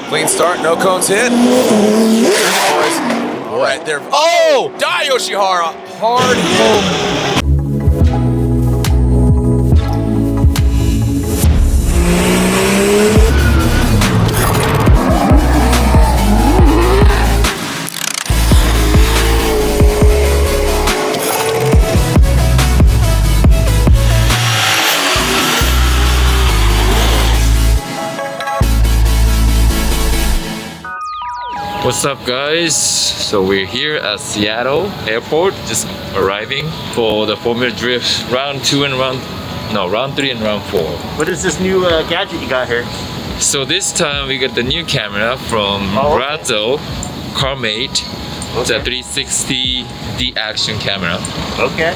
Clean start, no cones hit. All right, there. Oh! Die, Yoshihara! Hard hit. What's up, guys? So we're here at Seattle Airport, just arriving for the Formula Drift round 2 and round 3 and round 4. What is this new gadget you got here? So this time we got the new camera from Brazil, CarMate. It's a 360D action camera. Okay.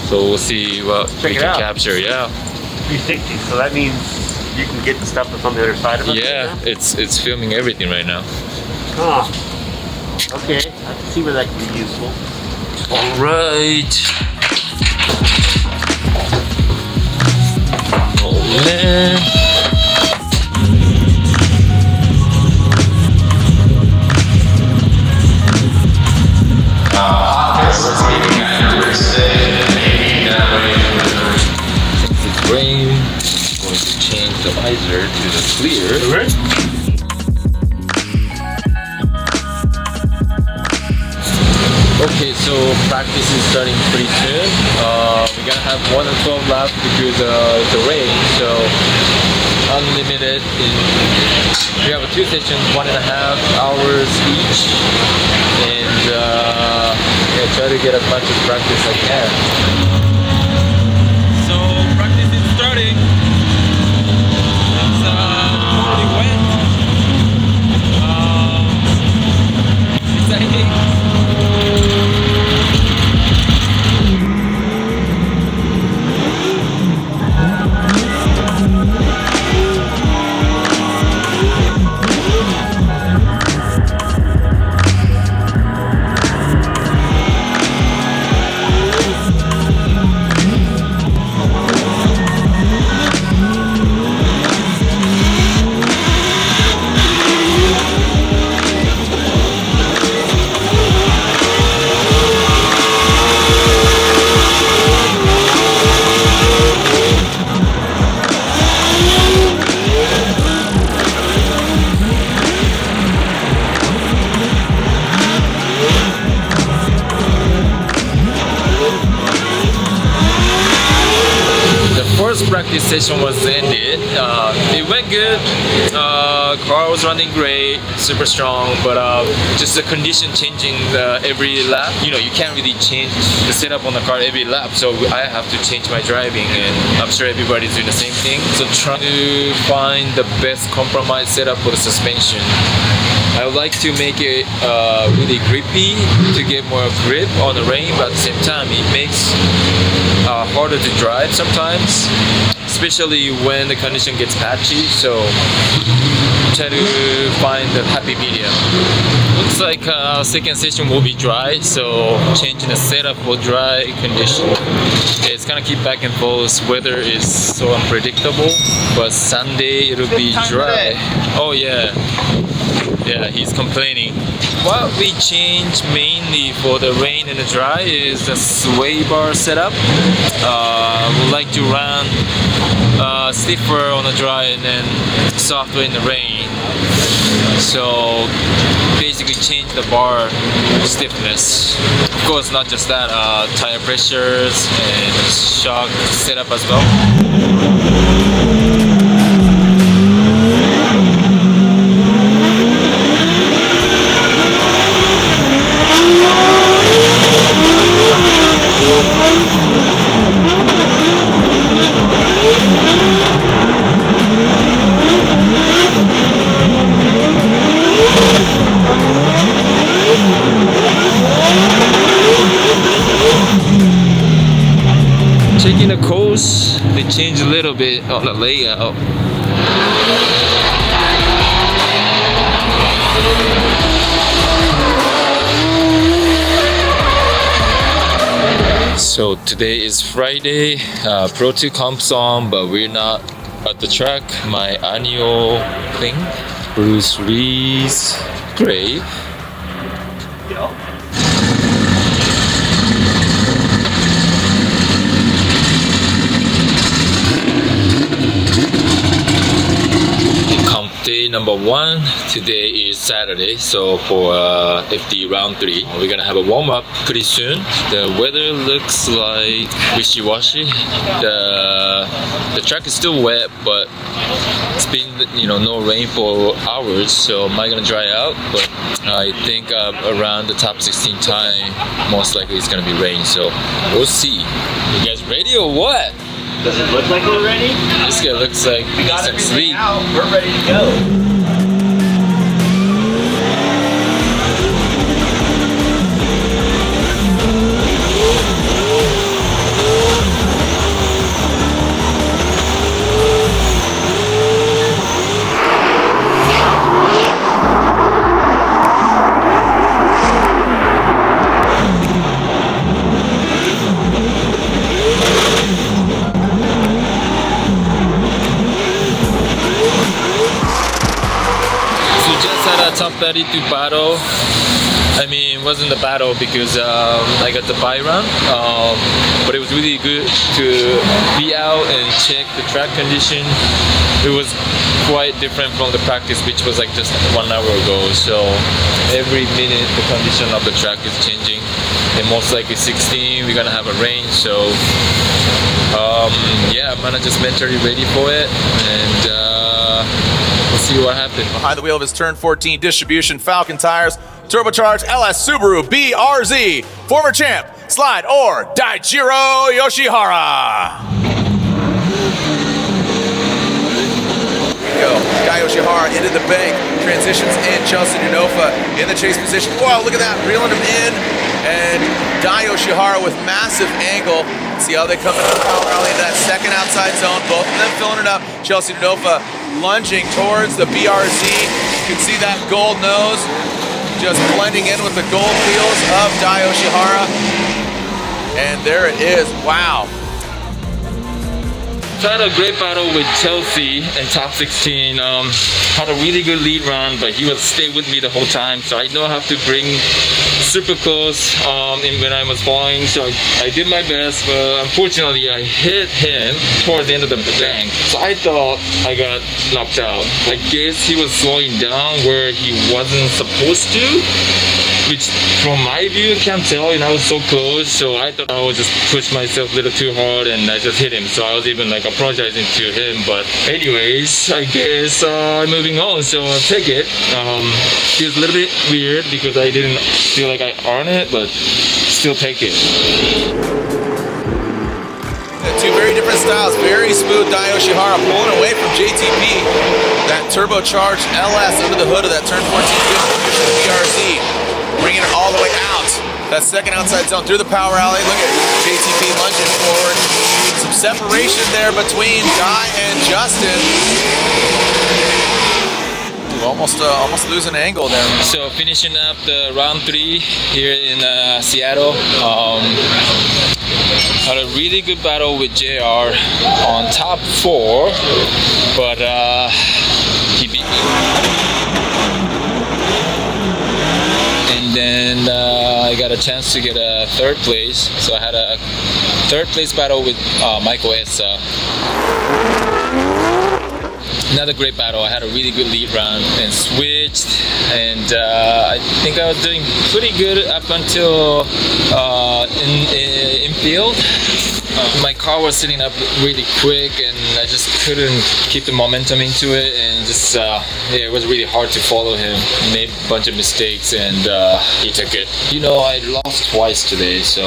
So we'll see what we can capture. Yeah. 360. So that means you can get the stuff that's on the other side of it. Yeah, it's filming everything right now. Huh. Okay, I can see where that could be useful. Alright. Oh man. It's rain. Going to change the visor to the clear. Right. Okay, so practice is starting pretty soon. We're gonna have 1 and 12 laps because the rain, so unlimited. We have 2 sessions, 1.5 hours each, and yeah, try to get as much as practice I can. So practice is starting. It's totally wet. Exciting. Practice session was ended. It went good. Car was running great, super strong, but just the condition changing every lap. You know, you can't really change the setup on the car every lap, so I have to change my driving, and I'm sure everybody's doing the same thing. So trying to find the best compromise setup for the suspension. I would like to make it really grippy to get more grip on the rain, but at the same time it makes harder to drive sometimes, especially when the condition gets patchy. So try to find the happy medium. Looks like second session will be dry, so changing the setup for dry condition. It's gonna keep back and forth. Weather is so unpredictable, but Sunday it'll be dry. Oh yeah. Yeah, he's complaining. What we change mainly for the rain and the dry is the sway bar setup. We like to run stiffer on the dry and then softer in the rain. So basically change the bar stiffness. Of course, not just that, tire pressures and shock setup as well. Checking the course, they changed a little bit on the layout. So today is Friday, Pro 2 comps on, but we're not at the track. My annual thing Bruce Lee's grave. Day number 1. Today is Saturday, so for FD round 3, we're gonna have a warm-up pretty soon. The weather looks like wishy-washy. The track is still wet, but it's been no rain for hours, so it might gonna dry out. But I think around the top 16 time, most likely it's gonna be rain. So we'll see. You guys ready or what? Does it look like we're ready? This guy looks like We got some everything sleep. out. We're ready to go. Top 32 battle. I mean, it wasn't a battle because I got the bye run, but it was really good to be out and check the track condition. It was quite different from the practice, which was like just 1 hour ago. So every minute the condition of the track is changing, and most likely 16 we're gonna have a rain. So yeah, I'm gonna just mentally ready for it, and we'll see what happens. Behind the wheel of his turn 14 distribution Falcon tires, turbocharged LS Subaru BRZ, former champ, Slide or Daijiro Yoshihara. Guy Yoshihara into the bank, transitions in. Chelsea Nunofa in the chase position. Wow, look at that, reeling him in. And Guy Yoshihara with massive angle. See how they come into the power rally into that second outside zone. Both of them filling it up. Chelsea Nunofa lunging towards the BRZ. You can see that gold nose just blending in with the gold wheels of Guy Yoshihara. And there it is. Wow. So I had a great battle with Chelsea in top 16. Had a really good lead run, but he would stay with me the whole time. So I know I have to bring super close when I was falling. So I did my best, but unfortunately I hit him towards the end of the bank. So I thought I got knocked out. I guess he was slowing down where he wasn't supposed to, which from my view I can't tell, and I was so close. So I thought I would just push myself a little too hard, and I just hit him. So I was even like apologizing to him, but anyways, I guess moving on, so I'll take it. It was a little bit weird because I didn't feel like I earned it, but still take it. Two very different styles, very smooth. Guy Yoshihara pulling away from JTP. That turbocharged LS under the hood of that turn 14 BRZ, bringing it all the way out. That second outside zone through the power alley. Look at JTP lunging forward. Some separation there between Guy and Justin. Almost losing angle there. So finishing up the round 3 here in Seattle. Had a really good battle with JR on top 4, but he beat me. And then I got a chance to get a 3rd place. So I had a 3rd place battle with Michael Essa. Another great battle. I had a really good lead run and switched, and I think I was doing pretty good up until in field. My car was sitting up really quick, and I just couldn't keep the momentum into it, and just yeah, it was really hard to follow him. He made a bunch of mistakes, and he took it. You know, I lost twice today, so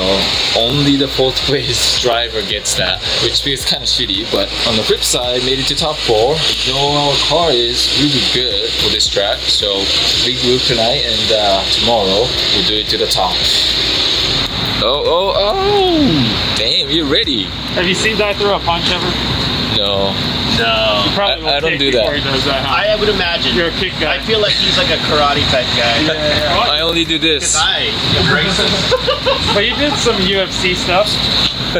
only the 4th place driver gets that, which feels kind of shitty. But on the flip side, made it to top 4. You know, our car is really good for this track, so regroup tonight, and tomorrow we'll do it to the top. Oh! Damn, you're ready. Have you seen Guy throw a punch ever? No. No. Probably I don't do that. He does that, huh? I would imagine. You're a kick guy. I feel like he's like a karate type guy. Yeah. I only do this. I embrace it. But you did some UFC stuff.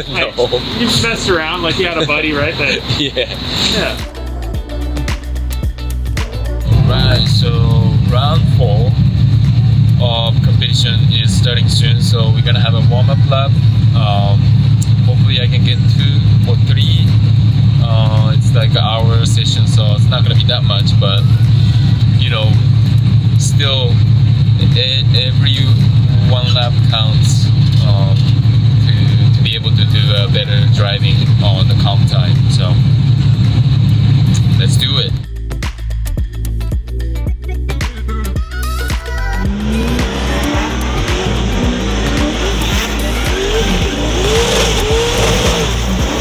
No. Like, you just messed around like you had a buddy, right? That, Yeah. yeah. Right. Alright, so round 4 of competition is starting soon, so we're gonna have a warm-up lap. Hopefully I can get 2 or 3. It's like an hour session, so it's not gonna be that much, but you know, still every 1 lap counts to be able to do a better driving on the comp time. So let's do it.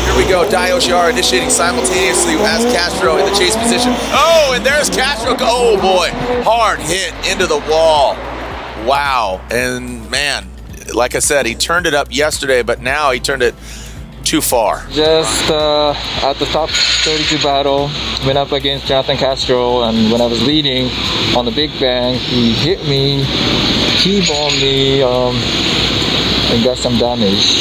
Here we go, Yoshihara initiating simultaneously as Castro in the chase position. Oh, and there's Castro. Oh boy, hard hit into the wall. Wow, and man, like I said, he turned it up yesterday, but now he turned it too far. Just at the top 32 battle, went up against Jonathan Castro, and when I was leading on the big bank, he hit me, T-boned me, and got some damage.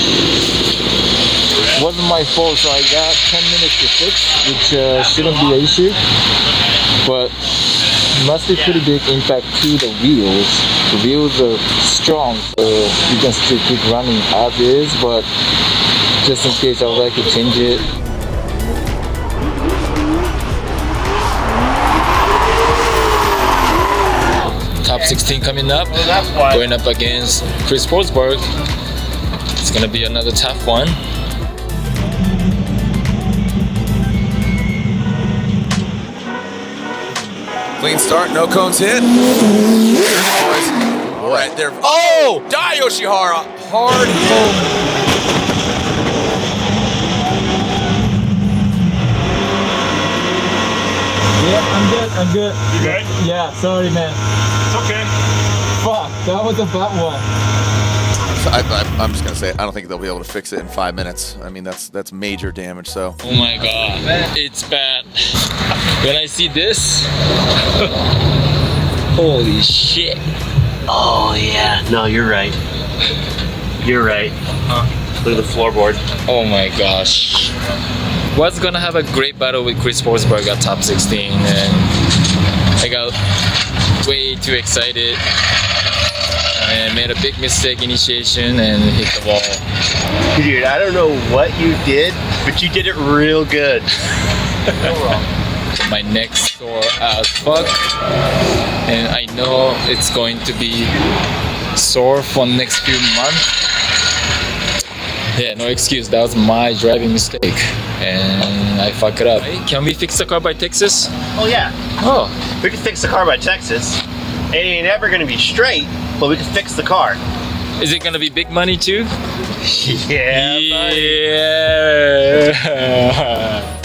It wasn't my fault, so I got 10 minutes to fix, which shouldn't be an issue, but must be pretty big impact to the wheels. The wheels are strong, so you can still keep running as is, but just in case I would like to change it. Top 16 coming up, going up against Chris Forsberg. It's gonna be another tough one. Clean start, no cones hit. Right there. Oh, Yoshihara, hard hit. Yeah, I'm good. You good? Yeah, sorry man. It's okay. Fuck, that was a bad one. I'm just gonna say, I don't think they'll be able to fix it in 5 minutes. I mean, that's major damage. So. Oh my god, it's bad. When I see this, holy shit. Oh yeah. No, you're right. You're right. Look at the floorboard. Oh my gosh. Was gonna have a great battle with Chris Forsberg at top 16, and I got way too excited and made a big mistake initiation and hit the wall. Dude, I don't know what you did, but you did it real good. My neck's sore as fuck, and I know it's going to be sore for the next few months. Yeah, no excuse, that was my driving mistake, and I fuck it up. Can we fix the car by Texas? Oh yeah. Oh, We can fix the car by Texas. It ain't ever gonna be straight, but we can fix the car. is it gonna be big money too? Yeah, buddy. Yeah.